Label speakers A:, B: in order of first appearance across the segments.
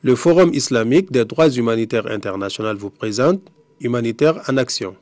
A: Le Forum islamique des droits humanitaires international vous présente Humanitaires en action.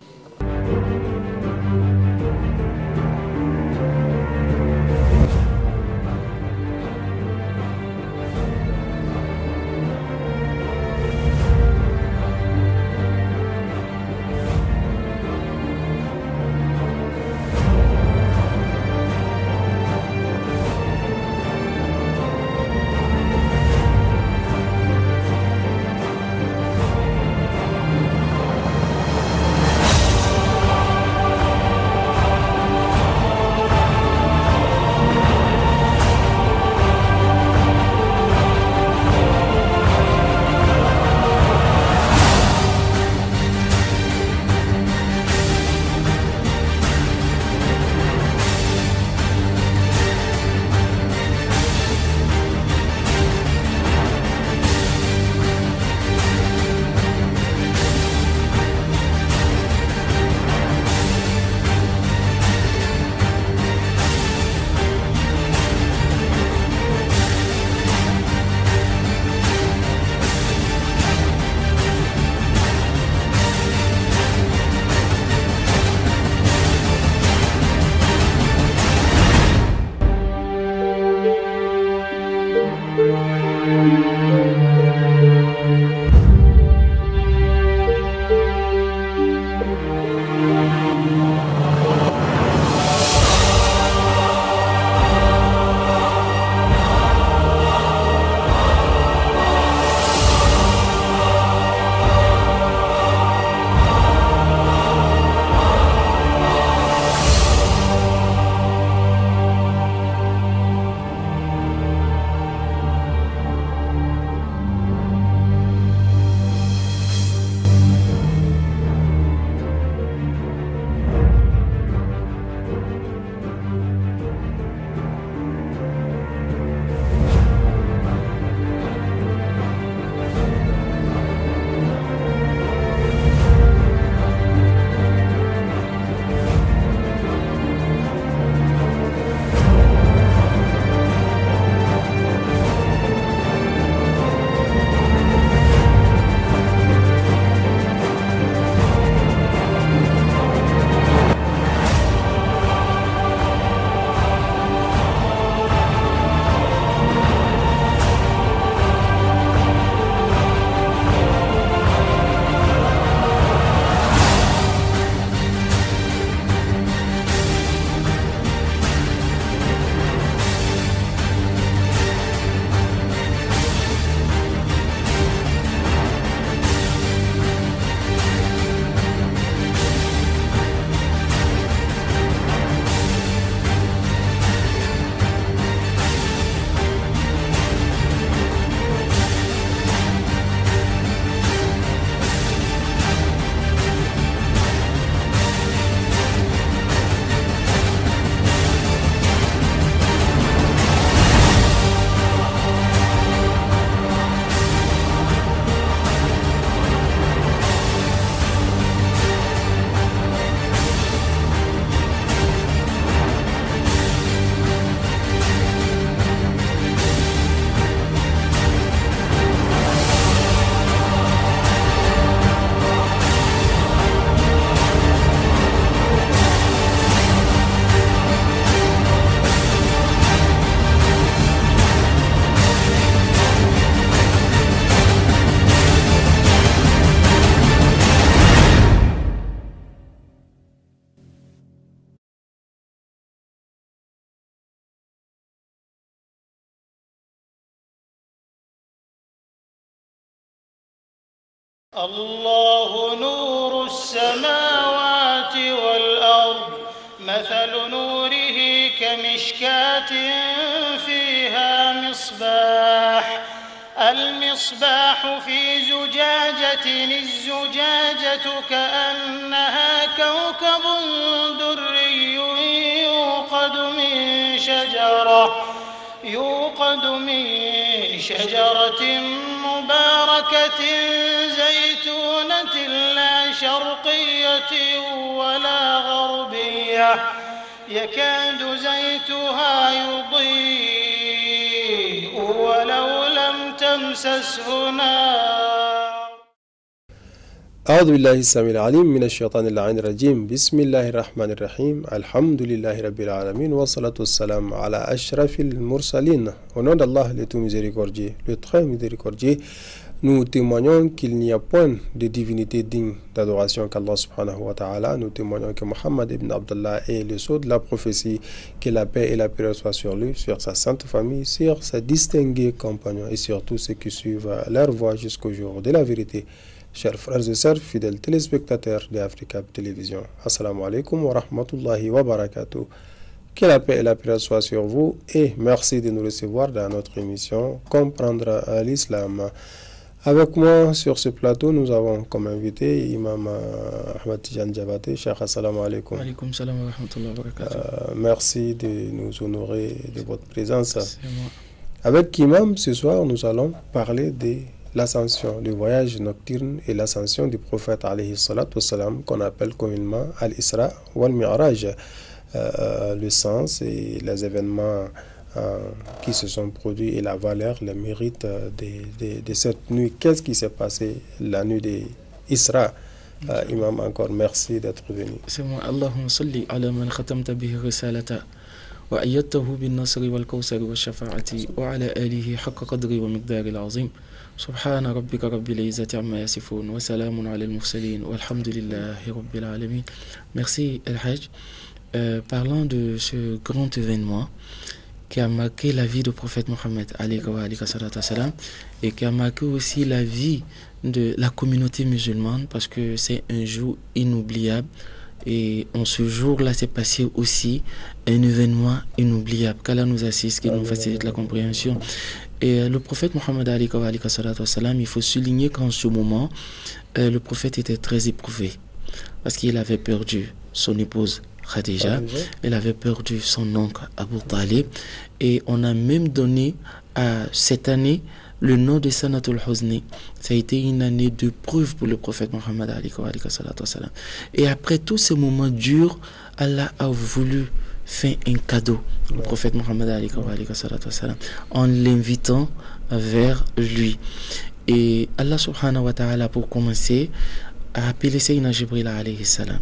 B: الله نور السماوات والأرض مثل نوره كمشكاة فيها مصباح المصباح في زجاجة الزجاجة كأنها كوكب دري يوقد من شجرة مباركة زيتونة لا شرقية ولا غربية يكاد زيتها يضيء ولو لم تكن تمسسه نار.
A: أعوذ بالله السميع العليم من الشيطان اللعين الرجيم. بسم الله الرحمن الرحيم. الحمد لله رب العالمين والصلاة والسلام على أشرف المرسلين. Au nom d'Allah, le tout miséricordieux, le très miséricordieux, nous témoignons qu'il n'y a point de divinité digne d'adoration qu'Allah subhanahu wa ta'ala. Nous témoignons que Muhammad ibn Abdullah est le sceau de la prophétie, que la paix et la paix soient sur lui, sur sa sainte famille, sur ses distingués compagnons et sur tous ceux qui suivent leur voie jusqu'au jour de la vérité. Chers frères et sœurs, fidèles téléspectateurs de Africa Télévision, assalamu alaikum wa rahmatullahi wa barakatuh. Que la paix et la paix soient sur vous et merci de nous recevoir dans notre émission Comprendre l'Islam. Avec moi sur ce plateau, nous avons comme invité Imam Ahmad Tijan Diabaté. Cheikh, assalamu alaikum.
C: Alaikum salam wa rahmatullahi wa barakatuh.
A: Merci de nous honorer de votre présence.
C: C'est moi.
A: Avec Imam, ce soir, nous allons parler de l'ascension, du voyage nocturne et l'ascension du prophète alayhi salatu wassalam, qu'on appelle communément Al-Isra ou Al-Mi'raj. Le sens et les événements qui se sont produits et la valeur, le mérite de cette nuit. Qu'est-ce qui s'est passé la nuit d'Isra? Imam, encore merci d'être venu.
C: C'est moi. Allahumma salli ala man khatamta bihi risalata wa ayyadtahu bin nasri wal kawsari wa shafa'ati wa ala alihi haqqa qadri wa miqdari al-azim. Subhana rabbika rabbil izzati amma yasifun wa salamun ala al-mursalin walhamdulillahi rabbil alamin. Merci El-Hajj. Parlant de ce grand événement qui a marqué la vie du prophète Mohammed et qui a marqué aussi la vie de la communauté musulmane, parce que c'est un jour inoubliable. Et en ce jour-là, s'est passé aussi un événement inoubliable. Qu'Allah nous assiste, qu'il nous facilite la compréhension. Et le prophète Mohammed, il faut souligner qu'en ce moment, le prophète était très éprouvé, parce qu'il avait perdu son épouse Khadija, elle avait perdu son oncle Abu Talib, et on a même donné à cette année le nom de Sanatul Huzni. Ça a été une année de preuve pour le prophète Mohammed. Et après tous ces moments durs, Allah a voulu faire un cadeau au prophète Mohammed en l'invitant vers lui. Et Allah subhanahu wa ta'ala, pour commencer, a appelé Sayyidina Jibril alayhi salam.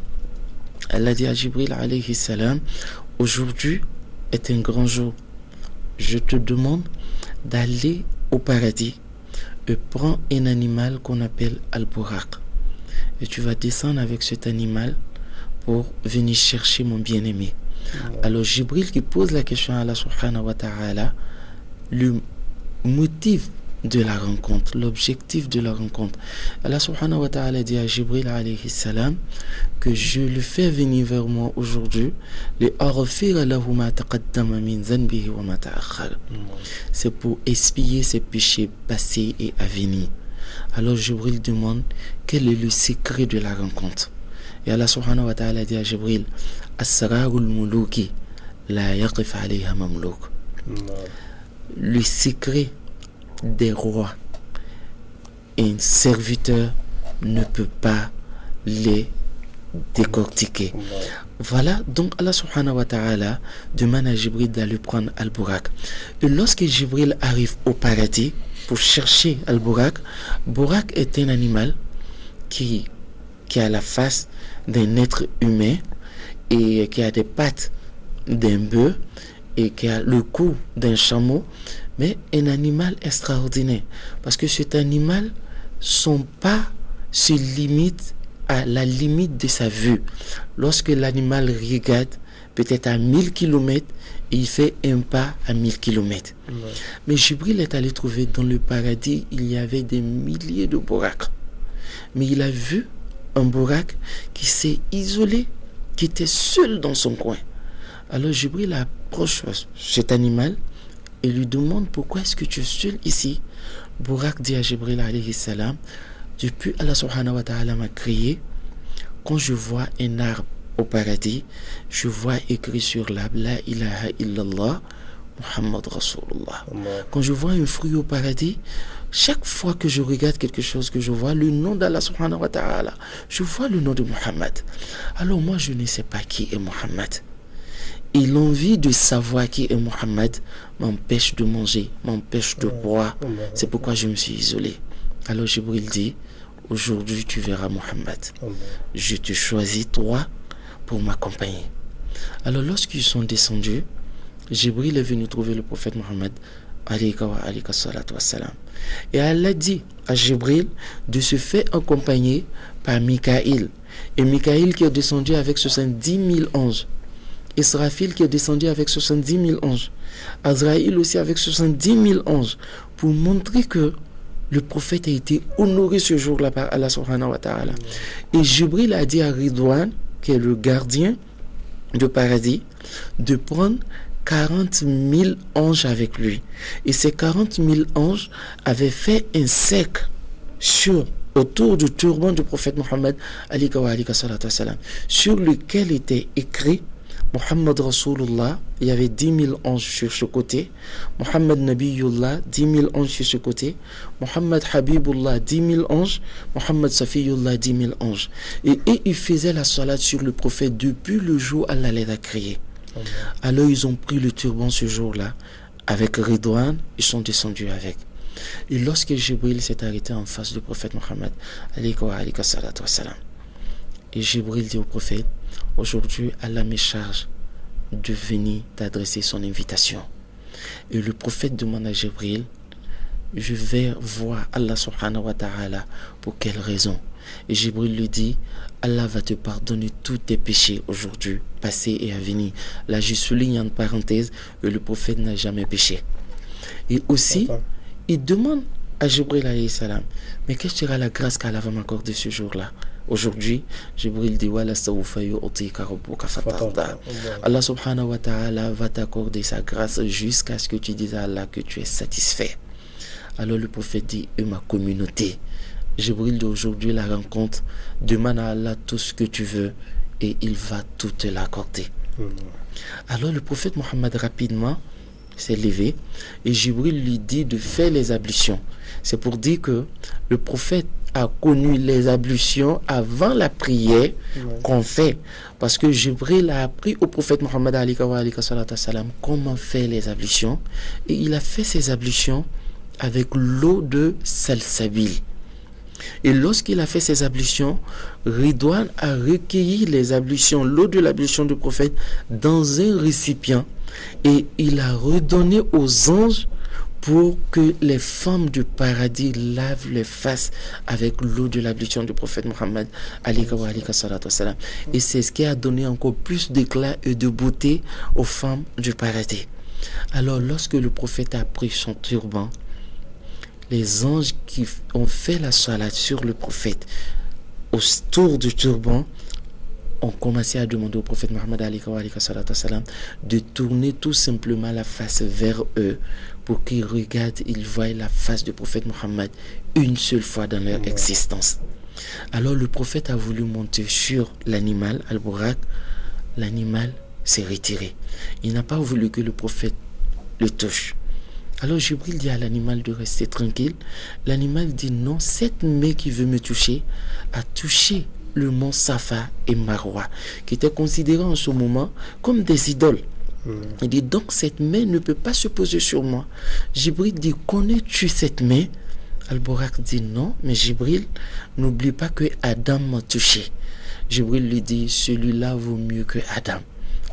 C: Elle a dit à Jibril alayhi salam: aujourd'hui est un grand jour. Je te demande d'aller au paradis et prends un animal qu'on appelle Al-Buraq. Et tu vas descendre avec cet animal pour venir chercher mon bien-aimé. Alors Jibril qui pose la question à Allah subhanahu wa ta'ala, le motif de la rencontre, l'objectif de la rencontre. Allah subhanahu wa ta'ala dit à Jibril alayhi salam que je le fais venir vers moi aujourd'hui, c'est pour expier ses péchés passés et à venir. Alors Jibril demande quel est le secret de la rencontre. Et Allah subhanahu wa ta'ala dit à Jibril: Asrarul muluki la yaqif alayha mamluk. Le secret des rois, un serviteur ne peut pas les décortiquer. Voilà, donc Allah subhanahu wa ta'ala demande à Jibril d'aller prendre Al-Buraq. Et lorsque Jibril arrive au paradis pour chercher Al-Buraq, Buraq est un animal qui a la face d'un être humain et qui a des pattes d'un bœuf et qui a le cou d'un chameau, mais un animal extraordinaire, parce que cet animal, son pas se limite à la limite de sa vue. Lorsque l'animal regarde peut-être à 1000 km, il fait un pas à 1000 km. Mais Jibril est allé trouver dans le paradis, il y avait des milliers de buraq. Mais il a vu un buraq qui s'est isolé, qui était seul dans son coin. Alors Jibril approche cet animal et lui demande: pourquoi est-ce que tu es seul ici? Buraq dit à Jibril alayhi salam: depuis Allah subhanahu wa ta'ala m'a créé, quand je vois un arbre au paradis, je vois écrit sur l'arbre La ilaha illallah Muhammad Rasulullah. Quand je vois un fruit au paradis, chaque fois que je regarde quelque chose, que je vois le nom d'Allah subhanahu wa ta'ala, je vois le nom de Muhammad. Alors moi je ne sais pas qui est Muhammad. Et l'envie de savoir qui est Mohammed m'empêche de manger, m'empêche de boire. C'est pourquoi je me suis isolé. Alors Jibril dit, aujourd'hui tu verras Mohammed. Je te choisis toi pour m'accompagner. Alors lorsqu'ils sont descendus, Jibril est venu trouver le prophète Mohammed. Et Allah dit à Jibril de se faire accompagner par Mikaïl. Et Mikaïl qui est descendu avec 70 000 anges. Israfil qui est descendu avec 70 000 anges. Azraïl aussi avec 70 000 anges. Pour montrer que le prophète a été honoré ce jour-là par Allah subhanahu wa ta'ala. Et Jibril a dit à Ridwan, qui est le gardien du paradis, de prendre 40 000 anges avec lui. Et ces 40 000 anges avaient fait un cercle autour du turban du prophète Mohammed, sur lequel était écrit Muhammad Rasulullah. Il y avait 10 000 anges sur ce côté, Muhammad Nabiyullah, 10 000 anges sur ce côté, Muhammad Habibullah, 10 000 anges, Muhammad Safiyullah, 10 000 anges. Et ils faisaient la salat sur le prophète depuis le jour où Allah les a créés. Alors ils ont pris le turban ce jour-là avec Ridwan, ils sont descendus avec. Et lorsque Jibril s'est arrêté en face du prophète Mohammed, et Jibril dit au prophète, aujourd'hui Allah me charge de venir t'adresser son invitation. Et le prophète demande à Jibril, je vais voir Allah subhanahu wa ta'ala pour quelle raison? Et Jibril lui dit, Allah va te pardonner tous tes péchés aujourd'hui, passés et à venir. Là, je souligne en parenthèse que le prophète n'a jamais péché. Et aussi, il demande à Jibril alayhi salam, mais quelle sera la grâce qu'Allah va m'accorder ce jour-là? Aujourd'hui, Jibril dit, Allah subhanahu wa ta'ala va t'accorder sa grâce jusqu'à ce que tu dises à Allah que tu es satisfait. Alors le prophète dit, et ma communauté, Jibril d'aujourd'hui la rencontre, demande à Allah tout ce que tu veux et il va tout te l'accorder. Alors le prophète Mohammed rapidement s'est levé et Jibril lui dit de faire les ablutions. C'est pour dire que le prophète a connu les ablutions avant la prière qu'on fait, parce que Jibril a appris au prophète Mohammed comment faire les ablutions et il a fait ses ablutions avec l'eau de Salsabil. Et lorsqu'il a fait ses ablutions, Ridwan a recueilli les ablutions, l'eau de l'ablution du prophète dans un récipient et il a redonné aux anges pour que les femmes du paradis lavent les faces avec l'eau de l'ablution du prophète Mohammed. Et c'est ce qui a donné encore plus d'éclat et de beauté aux femmes du paradis. Alors lorsque le prophète a pris son turban, les anges qui ont fait la salat sur le prophète autour du turban ont commencé à demander au prophète Mohammed de tourner tout simplement la face vers eux pour qu'ils regardent, ils voient la face du prophète Mohammed une seule fois dans leur existence. Alors le prophète a voulu monter sur l'animal, Al-Burak. L'animal s'est retiré. Il n'a pas voulu que le prophète le touche. Alors Jibril dit à l'animal de rester tranquille. L'animal dit non, cette main qui veut me toucher a touché le mont Safa et Marwa, qui étaient considérés en ce moment comme des idoles. Il dit donc cette main ne peut pas se poser sur moi. Jibril dit, connais-tu cette main? Al-Burak dit non, mais Jibril, n'oublie pas que Adam m'a touché. Jibril lui dit, celui-là vaut mieux que Adam.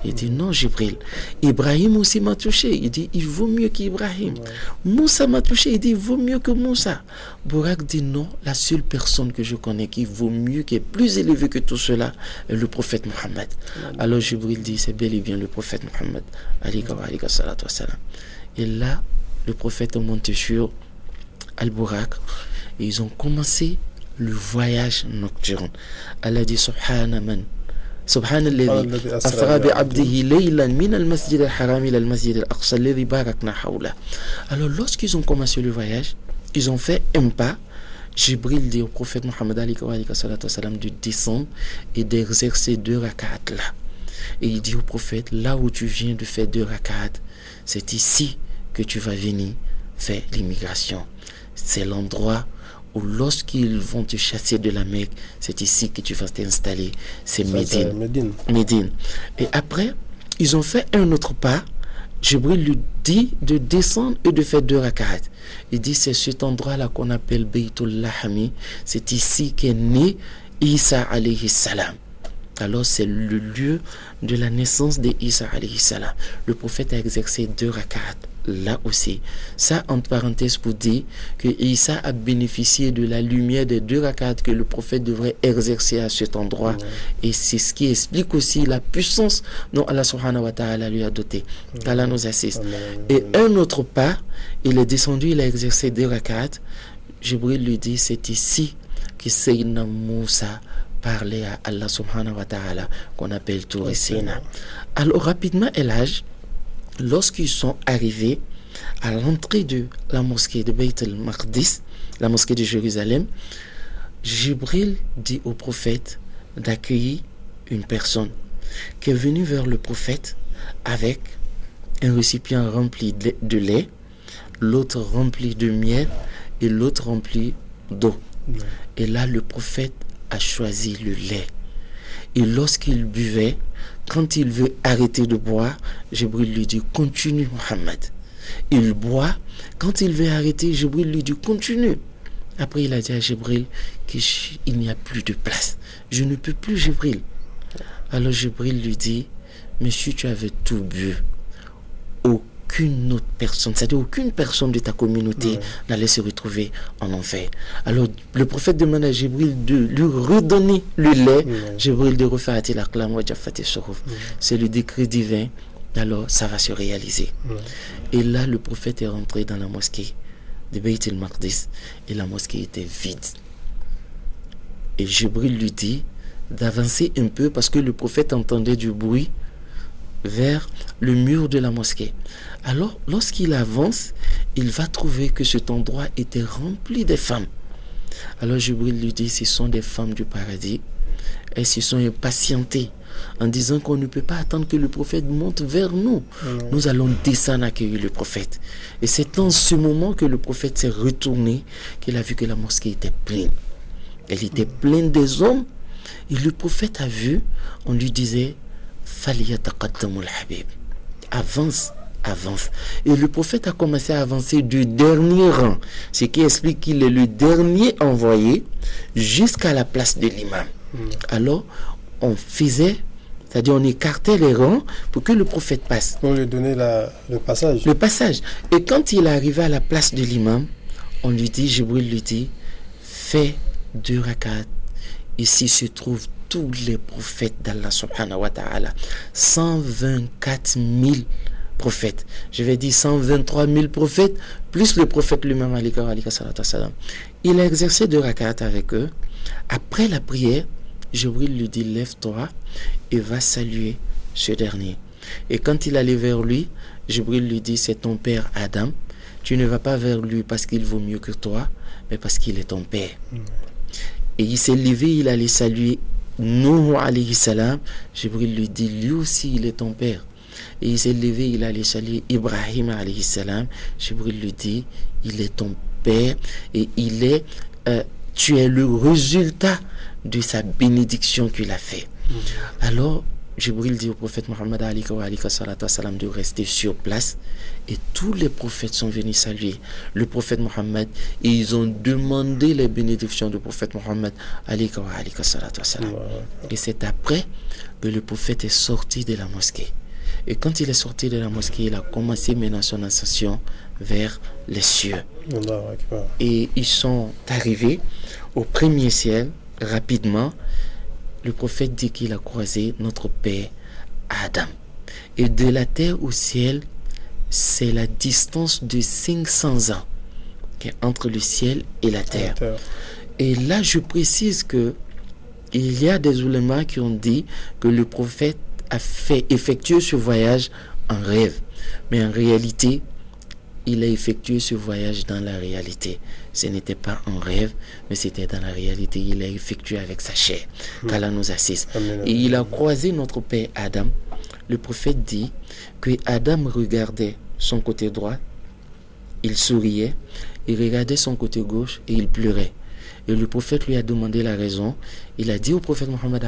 C: Il dit non, Jibril. Ibrahim aussi m'a touché. Il dit, il vaut mieux qu'Ibrahim. Moussa m'a touché. Il dit, il vaut mieux que Moussa. Burak dit non, la seule personne que je connais qui vaut mieux, qui est plus élevée que tout cela, est le prophète Mohammed. Alors Jibril dit, c'est bel et bien le prophète Mohammed. Et là, le prophète est monté sur Al-Burak et ils ont commencé le voyage nocturne. Allah dit, Subhanaman. سبحان الذي أسرى بعبده ليلا من المسجد الحرام إلى المسجد الأقصى الذي باركنا حوله. Alors lorsqu'ils ont commencé le voyage, ils ont fait un pas. Jibril dit au prophète Mohammed de descendre et d'exercer 2 rak'at là. Et il dit au prophète, là où tu viens de faire 2 rak'at, c'est ici que tu vas venir faire l'immigration. C'est l'endroit où lorsqu'ils vont te chasser de la Mecque, c'est ici que tu vas t'installer. C'est Médine. Et après, ils ont fait un autre pas. Jibril lui dit de descendre et de faire 2 rak'at. Il dit c'est cet endroit-là qu'on appelle Baytul Lahmi. C'est ici qu'est né Isa alayhi salam. Alors c'est le lieu de la naissance d'Isa alayhi salam. Le prophète a exercé 2 rak'at là aussi. Ça, entre parenthèses, pour dire que Isa a bénéficié de la lumière des 2 rak'at que le prophète devrait exercer à cet endroit. Et c'est ce qui explique aussi la puissance dont Allah subhanahu wa ta'ala lui a doté. Qu'Allah nous assiste. Et un autre pas, il est descendu, il a exercé 2 rak'at. Jibril lui dit, c'est ici que Sayyidina Moussa parlait à Allah subhanahu wa ta'ala, qu'on appelle Tour Sina. Alors rapidement, Elhaj, lorsqu'ils sont arrivés à l'entrée de la mosquée de Beit el-Maqdis, la mosquée de Jérusalem, Jibril dit au prophète d'accueillir une personne qui est venue vers le prophète avec un récipient rempli de lait, l'autre rempli de miel et l'autre rempli d'eau. Et là, le prophète a choisi le lait. Et lorsqu'il buvait, quand il veut arrêter de boire, Jibril lui dit, continue Muhammad. Il boit. Quand il veut arrêter, Jibril lui dit, continue. Après, il a dit à Jibril qu'il n'y a plus de place. Je ne peux plus, Jibril. Alors Jibril lui dit, mais si tu avais tout bu, aucune autre personne, c'est-à-dire aucune personne de ta communauté n'allait se retrouver en enfer. Alors le prophète demande à Jibril de lui redonner le lait. Jibril de refaire la clame, c'est le décret divin. Alors ça va se réaliser. Et là le prophète est rentré dans la mosquée de Beit el-Maqdis et la mosquée était vide. Et Jibril lui dit d'avancer un peu parce que le prophète entendait du bruit vers le mur de la mosquée. Alors, lorsqu'il avance, il va trouver que cet endroit était rempli de femmes. Alors, Jibril lui dit, ce sont des femmes du paradis. Elles se sont impatientées en disant qu'on ne peut pas attendre que le prophète monte vers nous. Nous allons descendre accueillir le prophète. Et c'est en ce moment que le prophète s'est retourné qu'il a vu que la mosquée était pleine. Elle était pleine des hommes. Et le prophète a vu, on lui disait, avance, avance. Et le prophète a commencé à avancer du dernier rang, ce qui explique qu'il est le dernier envoyé jusqu'à la place de l'imam. Alors, on faisait, c'est-à-dire on écartait les rangs pour que le prophète passe.
A: On lui donnait le passage.
C: Le passage. Et quand il est arrivé à la place de l'imam, on lui dit, Jibril lui dit, fais 2 rak'at. Ici se trouvent tous les prophètes d'Allah subhanahu wa ta'ala. 124 000 prophètes. Je vais dire 123 000 prophètes, plus le prophète lui-même, alayhi salam. Il a exercé 2 rak'at avec eux. Après la prière, Jibril lui dit, lève-toi et va saluer ce dernier. Et quand il allait vers lui, Jibril lui dit, c'est ton père Adam. Tu ne vas pas vers lui parce qu'il vaut mieux que toi, mais parce qu'il est ton père. Et il s'est levé, il allait saluer Nuh alayhi salam. Jibril lui dit, lui aussi il est ton père. Et il s'est levé, il allait saluer Ibrahim alayhi salam. Jibril lui dit, il est ton père et il est, tu es le résultat de sa bénédiction qu'il a fait. Alors Jibril dit au prophète Mohammed de rester sur place et tous les prophètes sont venus saluer le prophète Mohammed et ils ont demandé les bénédictions du prophète Mohammed et c'est après que le prophète est sorti de la mosquée. Et quand il est sorti de la mosquée, il a commencé maintenant son ascension vers les cieux. Et ils sont arrivés au premier ciel rapidement. Le prophète dit qu'il a croisé notre père Adam. Et de la terre au ciel, c'est la distance de 500 ans qui est entre le ciel et la terre. Et là, je précise que il y a des ulémas qui ont dit que le prophète a effectué ce voyage en rêve. Mais en réalité, il a effectué ce voyage dans la réalité. Ce n'était pas un rêve, mais c'était dans la réalité. Il a effectué avec sa chair. Qu'Allah nous assiste. Et il a croisé notre père Adam. Le prophète dit que Adam regardait son côté droit, il souriait, il regardait son côté gauche et il pleurait. Et le prophète lui a demandé la raison. Il a dit au prophète Mohammed,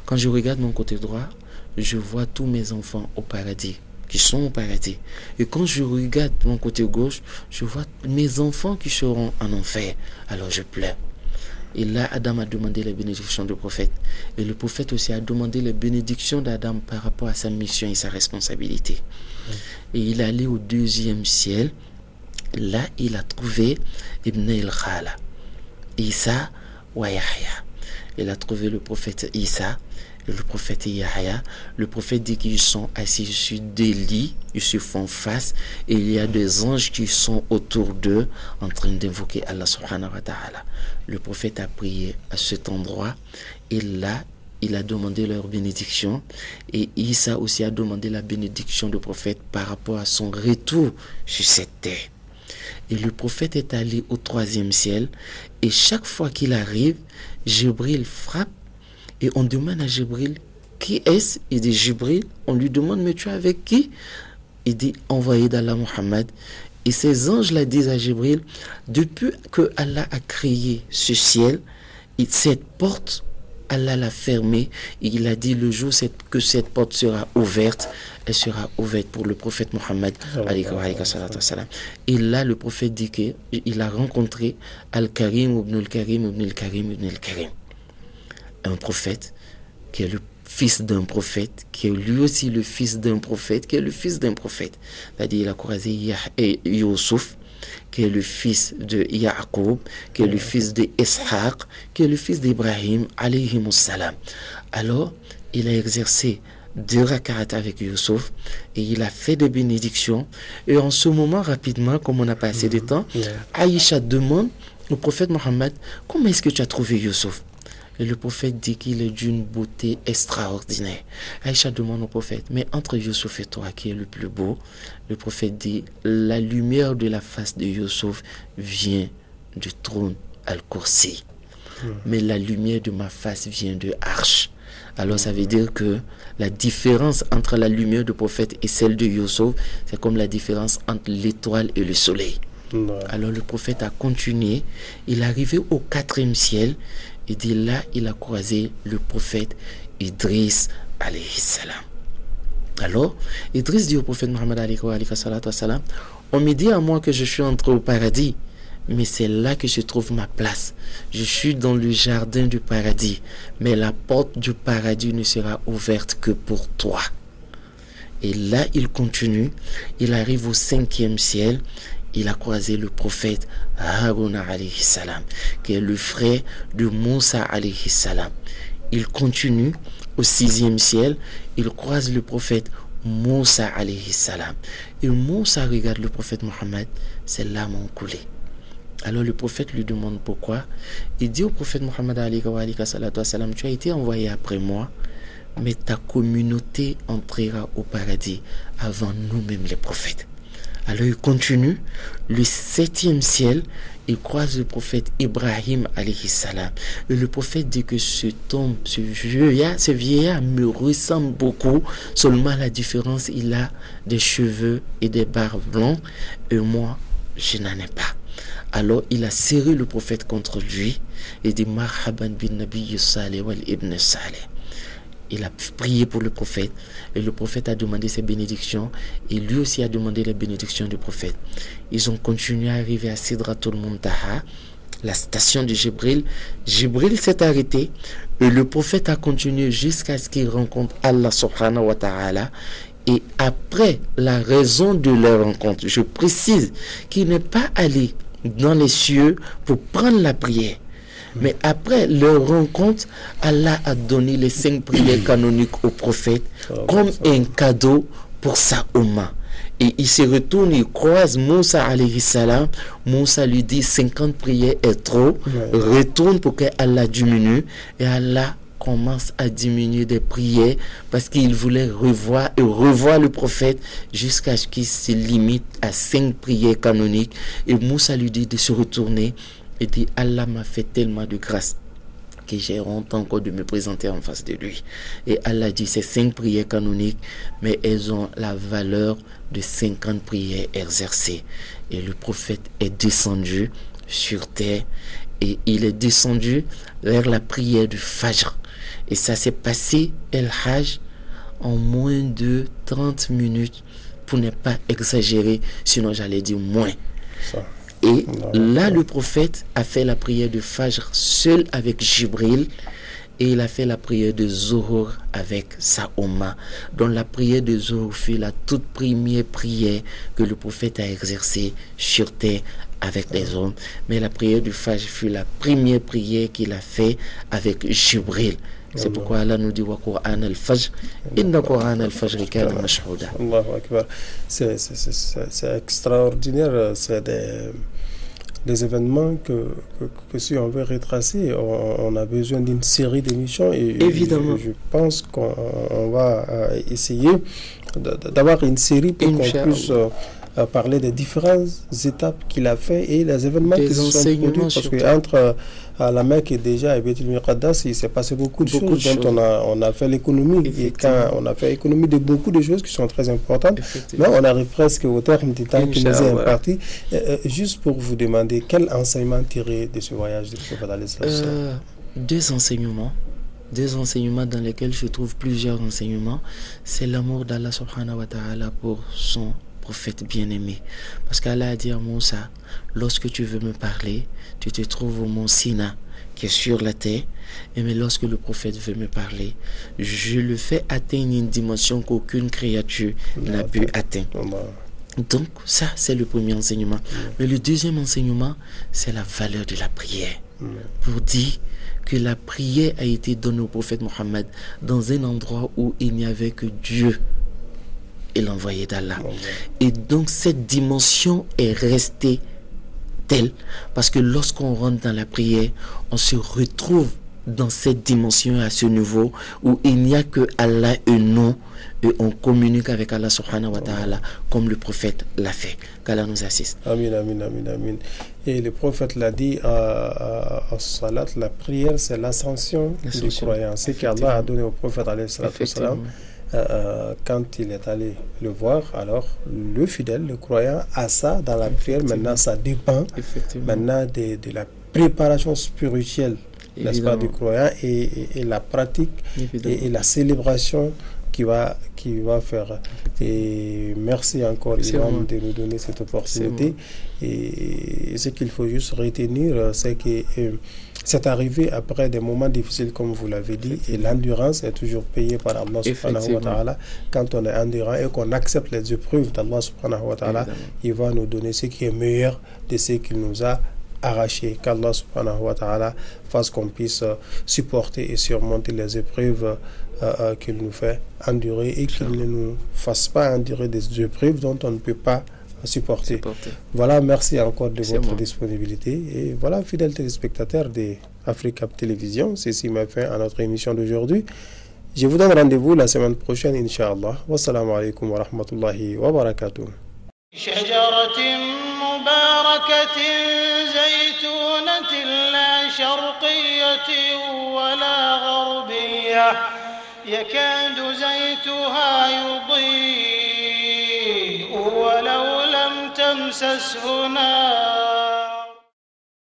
C: quand je regarde mon côté droit, je vois tous mes enfants au paradis, qui sont au paradis. Et quand je regarde mon côté gauche, je vois mes enfants qui seront en enfer. Alors je pleure. Et là, Adam a demandé la bénédiction du prophète. Et le prophète aussi a demandé la bénédiction d'Adam par rapport à sa mission et sa responsabilité. Et il est allé au 2e ciel. Là, il a trouvé Ibn al-Khala, Isa wa Yahya. Il a trouvé le prophète Isa et le prophète Yahya. Le prophète dit qu'ils sont assis sur des lits, ils se font face, et il y a des anges qui sont autour d'eux en train d'invoquer Allah subhanahu wa ta'ala. Le prophète a prié à cet endroit, et là, il a demandé leur bénédiction, et Isa aussi a demandé la bénédiction du prophète par rapport à son retour sur cette terre. Et le prophète est allé au 3e ciel, et chaque fois qu'il arrive, Jibril frappe, et on demande à Jibril, qui est-ce? Il dit Jibril. On lui demande, mais tu es avec qui? Il dit, envoyé d'Allah Muhammad. Et ces anges-là disent à Jibril, depuis que Allah a créé ce ciel, cette porte, Allah l'a fermée. Et il a dit, le jour que cette porte sera ouverte, elle sera ouverte pour le prophète Muhammad. Et là, le prophète dit qu'il a rencontré Al-Karim, Ibn al-Karim, Ibn al-Karim, Ibn al-Karim. Un prophète qui est le fils d'un prophète, qui est lui aussi le fils d'un prophète, qui est le fils d'un prophète. C'est-à-dire, il a croisé Youssouf, qui est le fils de Yaqub, qui est le fils d'Ishaq, qui est le fils d'Ibrahim, alayhimus salam. Alors, il a exercé 2 rak'at avec Youssouf, et il a fait des bénédictions. Et en ce moment, rapidement, comme on n'a pas assez de temps, Aïcha demande au prophète Mohammed, comment est-ce que tu as trouvé Youssouf? Et le prophète dit qu'il est d'une beauté extraordinaire. Aïcha demande au prophète, mais entre Youssouf et toi, qui est le plus beau? Le prophète dit, la lumière de la face de Youssouf vient du trône Al-Kursi. Mais la lumière de ma face vient de Arsh. Alors ça veut dire que la différence entre la lumière du prophète et celle de Youssouf, c'est comme la différence entre l'étoile et le soleil. Alors le prophète a continué. Il est arrivé au 4e ciel. Et de là, il a croisé le prophète Idriss alayhi salam. Alors, Idriss dit au prophète Muhammad alayhi salam, on me dit à moi que je suis entré au paradis, mais c'est là que se trouve ma place. Je suis dans le jardin du paradis, mais la porte du paradis ne sera ouverte que pour toi. Et là, il continue, il arrive au 5e ciel. Il a croisé le prophète Harun alayhi salam, qui est le frère de Moussa alayhi salam. Il continue au 6e ciel, il croise le prophète Moussa alayhi salam. Et Moussa regarde le prophète Mohammed, ses larmes ont coulé. Alors le prophète lui demande pourquoi. Il dit au prophète Mohammed alayhi salam, tu as été envoyé après moi, mais ta communauté entrera au paradis avant nous-mêmes les prophètes. Alors il continue, le 7e ciel, il croise le prophète Ibrahim alayhi salam. Et le prophète dit que ce vieillard me ressemble beaucoup, seulement la différence, il a des cheveux et des barbes blancs, et moi, je n'en ai pas. Alors il a serré le prophète contre lui et dit Marhaban bin Nabi Saleh wal Ibn Saleh. Il a prié pour le prophète et le prophète a demandé ses bénédictions et lui aussi a demandé les bénédictions du prophète. Ils ont continué à arriver à Sidratul Muntaha, la station de Jibril. Jibril s'est arrêté et le prophète a continué jusqu'à ce qu'il rencontre Allah subhanahu wa ta'ala. Et après la raison de leur rencontre, je précise qu'il n'est pas allé dans les cieux pour prendre la prière. Mais après leur rencontre, Allah a donné les 5 prières canoniques au prophète comme un cadeau pour sa Ummah. Et il se retourne, il croise Moussa alayhi salam. Moussa lui dit 50 prières est trop. Retourne pour que Allah diminue. Et Allah commence à diminuer des prières parce qu'il voulait revoir le prophète jusqu'à ce qu'il se limite à 5 prières canoniques. Et Moussa lui dit de se retourner. Et dit, Allah m'a fait tellement de grâce que j'ai honte encore de me présenter en face de lui. Et Allah dit, c'est 5 prières canoniques, mais elles ont la valeur de 50 prières exercées. Et le prophète est descendu sur terre et il est descendu vers la prière du Fajr. Et ça s'est passé, El Hajj, en moins de 30 minutes, pour ne pas exagérer, sinon j'allais dire moins.
A: Ça.
C: Et là, le prophète a fait la prière de Fajr seul avec Jibril, et il a fait la prière de Zuhur avec sa Umma. Donc la prière de Zuhur fut la toute première prière que le prophète a exercée sur terre avec les hommes. Mais la prière du Fajr fut la première prière qu'il a fait avec Jibril. C'est pourquoi Allah nous dit wa Qur'an al-Fajr, inna Qur'an al-Fajr kana mashhouda.
A: Allahu Akbar. C'est extraordinaire. C'est des événements que si on veut retracer, on a besoin d'une série d'émissions. Et
C: évidemment,
A: je pense qu'on va essayer d'avoir une série pour qu'on puisse parler des différentes étapes qu'il a fait et les événements qui se sont produits, parce qu'entre la Mecque et déjà Beit el-Muqaddas, il s'est passé beaucoup de choses dont on a fait l'économie, et quand on a fait l'économie de beaucoup de choses qui sont très importantes. Mais on arrive presque au terme du temps qui nous est imparti. Juste pour vous demander, quel enseignement tirer de ce voyage du prophète alayhi?
C: Deux enseignements dans lesquels je trouve plusieurs enseignements. C'est l'amour d'Allah subhanahu wa ta'ala pour son prophète bien-aimé. Parce qu'Allah a dit à Moussa, lorsque tu veux me parler, tu te trouves au mont Sina, qui est sur la terre, et mais lorsque le prophète veut me parler, je le fais atteindre une dimension qu'aucune créature n'a pu atteindre. Donc ça, c'est le premier enseignement. Mais le deuxième enseignement, c'est la valeur de la prière. Pour dire que la prière a été donnée au prophète Mohammed dans un endroit où il n'y avait que Dieu et l'envoyé d'Allah. Et donc cette dimension est restée telle, parce que lorsqu'on rentre dans la prière, on se retrouve dans cette dimension, à ce niveau où il n'y a que Allah et nous, et on communique avec Allah subhanahu wa ta'ala comme le prophète l'a fait. Qu'Allah nous assiste.
A: Amin, amin, amin, amin. Et le prophète l'a dit à Salat, la prière c'est l'ascension du croyant. C'est qu'Allah a donné au prophète alayhi salatu wassalam. Quand il est allé le voir, alors le fidèle, le croyant, a ça dans la prière. Maintenant, ça dépend maintenant de la préparation spirituelle, n'est-ce pas, du croyant, et la pratique et la célébration qui va faire. Et merci encore, Imam, de nous donner cette opportunité. Et ce qu'il faut juste retenir, c'est que c'est arrivé après des moments difficiles, comme vous l'avez dit, et l'endurance est toujours payée par Allah subhanahu wa ta'ala. Quand on est endurant et qu'on accepte les épreuves d'Allah subhanahu wa ta'ala, il va nous donner ce qui est meilleur de ce qu'il nous a arraché. Qu'Allah subhanahu wa ta'ala fasse qu'on puisse supporter et surmonter les épreuves qu'il nous fait endurer, et qu'il ne nous fasse pas endurer des épreuves dont on ne peut pas supporter. Voilà, merci encore de votre disponibilité. Et voilà, fidèles téléspectateurs de Africa Télévision, ceci m'a fait à notre émission d'aujourd'hui. Je vous donne rendez-vous la semaine prochaine, Inch'Allah. Wassalamu alaikum wa rahmatullahi wa barakatuh.
B: يكاد زيتها يضيء ولو لم تمسسه نار